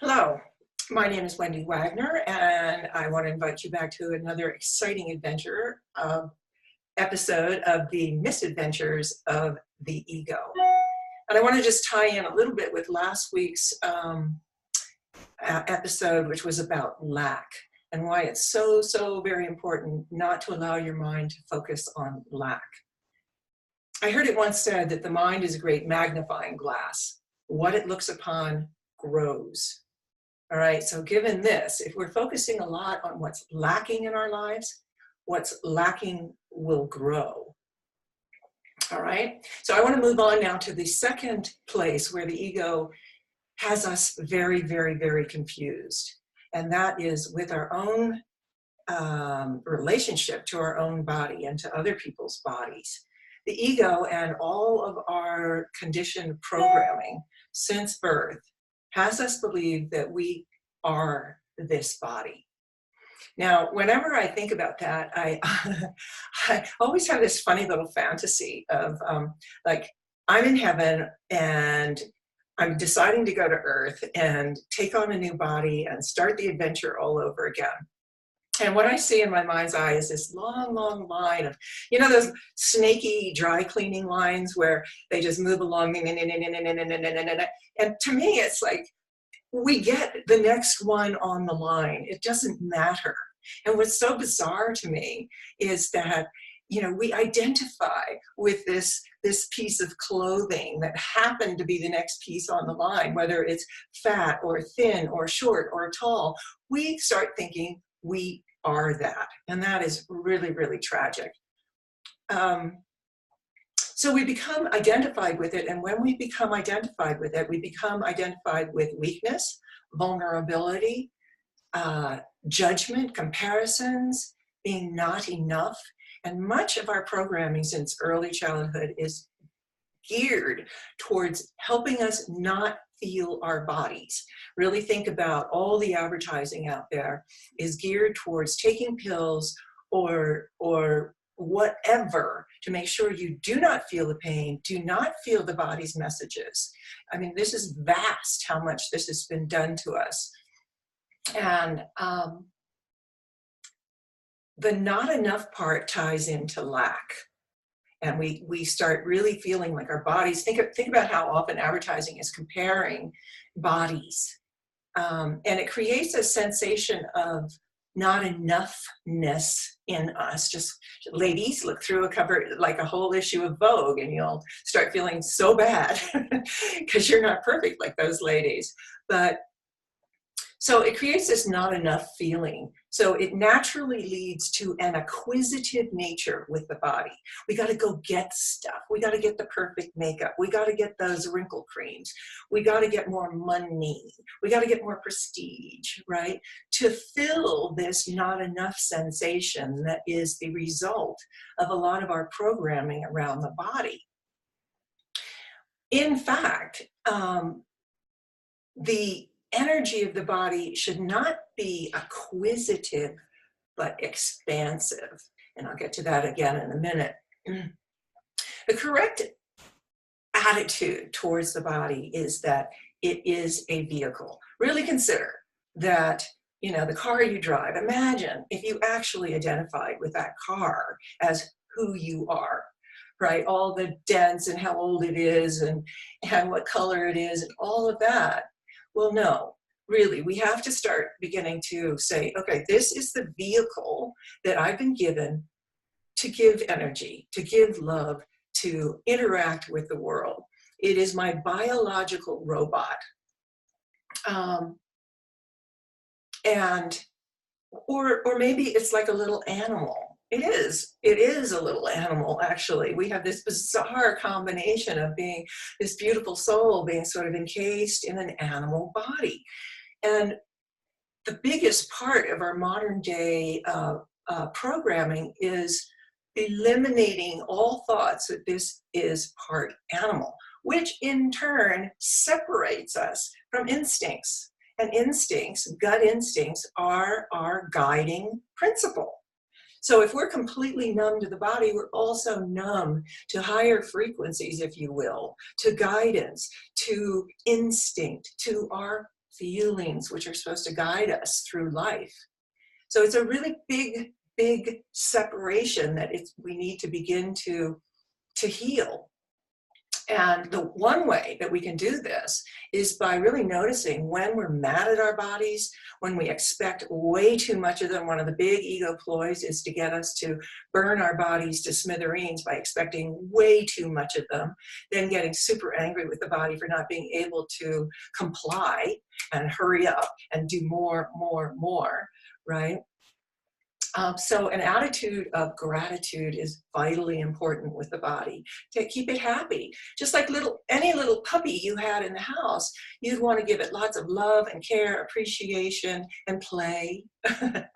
Hello, my name is Wendy Wagner, and I want to invite you back to another exciting episode of the misadventures of the ego. And I want to just tie in a little bit with last week's episode, which was about lack and why it's so very important not to allow your mind to focus on lack. I heard it once said that the mind is a great magnifying glass. What it looks upon grows. All right, so given this, if we're focusing a lot on what's lacking in our lives, what's lacking will grow. All right, so I want to move on now to the second place where the ego has us very confused, and that is with our own relationship to our own body and to other people's bodies. The ego and all of our conditioned programming since birth has us believe that we are this body. Now, whenever I think about that, I always have this funny little fantasy of like I'm in heaven and I'm deciding to go to Earth and take on a new body and start the adventure all over again. And what I see in my mind's eye is this long line of, you know, those snaky dry cleaning lines where they just move along. And to me, it's like, we get the next one on the line. It doesn't matter. And what's so bizarre to me is that, you know, we identify with this piece of clothing that happened to be the next piece on the line, whether it's fat or thin or short or tall. We start thinking we are that. And that is really tragic. So we become identified with it, and when we become identified with it, we become identified with weakness, vulnerability, judgment, comparisons, being not enough. And much of our programming since early childhood is geared towards helping us not feel our bodies. Really think about all the advertising out there is geared towards taking pills or whatever to make sure you do not feel the pain, do not feel the body's messages. I mean, this is vast how much this has been done to us. And the not enough part ties into lack. And we start really feeling like our bodies, think about how often advertising is comparing bodies. And it creates a sensation of not enoughness in us. Just ladies, look through a cover, like a whole issue of Vogue, and you'll start feeling so bad because you're not perfect like those ladies. But so it creates this not enough feeling. So it naturally leads to an acquisitive nature with the body. We got to go get stuff. We got to get the perfect makeup. We got to get those wrinkle creams. We got to get more money. We got to get more prestige, right? To fill this not enough sensation that is the result of a lot of our programming around the body. In fact, the energy of the body should not be acquisitive, but expansive. And I'll get to that again in a minute. The correct attitude towards the body is that it is a vehicle. Really consider that, you know, the car you drive, imagine if you actually identified with that car as who you are, right? All the dents and how old it is and what color it is and all of that. Well, no, really, we have to start beginning to say, okay, this is the vehicle that I've been given to give energy, to give love, to interact with the world. It is my biological robot. Or maybe it's like a little animal. It is a little animal, actually. We have this bizarre combination of being this beautiful soul being sort of encased in an animal body. And the biggest part of our modern day programming is eliminating all thoughts that this is part animal, which in turn separates us from instincts. And instincts, gut instincts, are our guiding principle. So if we're completely numb to the body, we're also numb to higher frequencies, if you will, to guidance, to instinct, to our feelings, which are supposed to guide us through life. So it's a really big separation that we need to begin to heal. And the one way that we can do this is by really noticing when we're mad at our bodies, when we expect way too much of them. One of the big ego ploys is to get us to burn our bodies to smithereens by expecting way too much of them, then getting super angry with the body for not being able to comply and hurry up and do more, right? So an attitude of gratitude is vitally important with the body to keep it happy. Just like any little puppy you had in the house, you'd want to give it lots of love and care, appreciation, and play.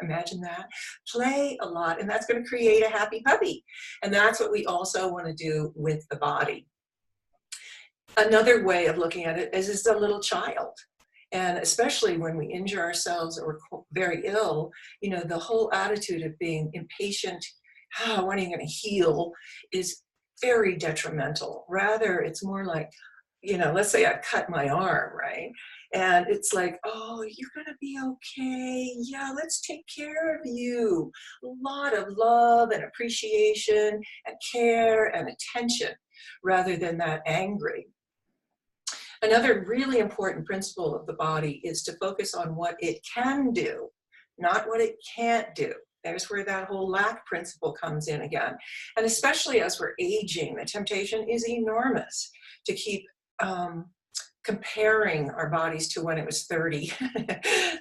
Imagine that. Play a lot, and that's going to create a happy puppy. And that's what we also want to do with the body. Another way of looking at it is a little child. And especially when we injure ourselves or we're very ill, the whole attitude of being impatient, when are you going to heal, is very detrimental. Rather, it's more like, let's say I cut my arm, right? And it's like, oh, you're going to be okay. Yeah, let's take care of you. A lot of love and appreciation and care and attention rather than that angry. Another really important principle of the body is to focus on what it can do, not what it can't do. There's where that whole lack principle comes in again. And especially as we're aging, the temptation is enormous to keep comparing our bodies to when it was 30.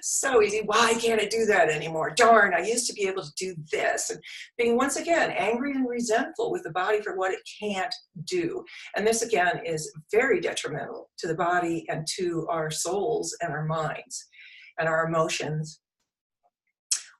So easy. Why can't I do that anymore? Darn, I used to be able to do this. And being, once again, angry and resentful with the body for what it can't do. And this, again, is very detrimental to the body and to our souls and our minds and our emotions.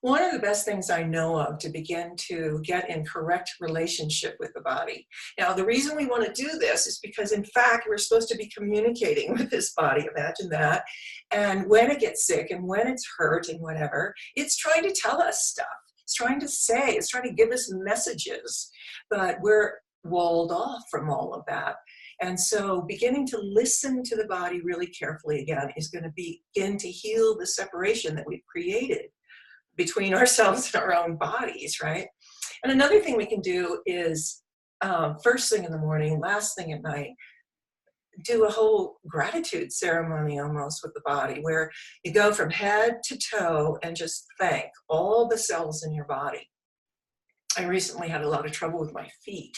One of the best things I know of to begin to get in correct relationship with the body. Now, the reason we want to do this is because, in fact, we're supposed to be communicating with this body. Imagine that. And when it gets sick and when it's hurt and whatever, it's trying to tell us stuff. It's trying to say, it's trying to give us messages. But we're walled off from all of that. And so beginning to listen to the body really carefully again is going to begin to heal the separation that we've created between ourselves and our own bodies, right? And another thing we can do is first thing in the morning, last thing at night, do a whole gratitude ceremony almost with the body where you go from head to toe and just thank all the cells in your body. I recently had a lot of trouble with my feet,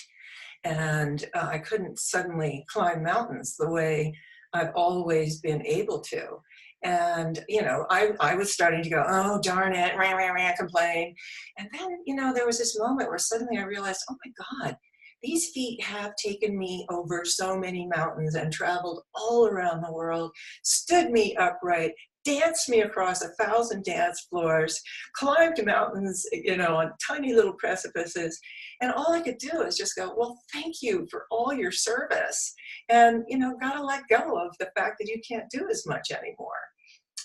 and I couldn't suddenly climb mountains the way I've always been able to. And, I was starting to go, oh, darn it, rah, rah, rah, complain. And then, there was this moment where suddenly I realized, oh my God, these feet have taken me over so many mountains and traveled all around the world, stood me upright, danced me across 1,000 dance floors, climbed mountains, on tiny little precipices. And all I could do is just go, well, thank you for all your service. And, gotta let go of the fact that you can't do as much anymore.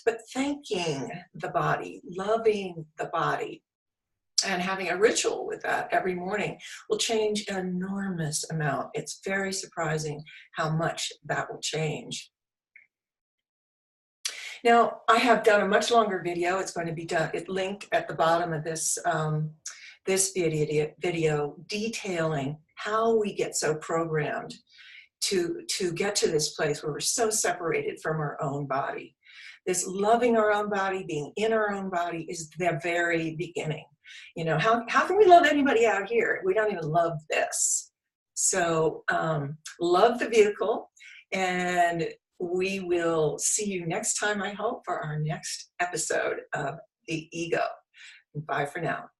But thanking the body, loving the body, and having a ritual with that every morning will change an enormous amount. It's very surprising how much that will change. Now, I have done a much longer video. It's going to be linked at the bottom of this video detailing how we get so programmed to get to this place where we're so separated from our own body. This loving our own body, being in our own body is the very beginning. How can we love anybody out here? We don't even love this. So love the vehicle, and we will see you next time, I hope, for our next episode of The Ego. Bye for now.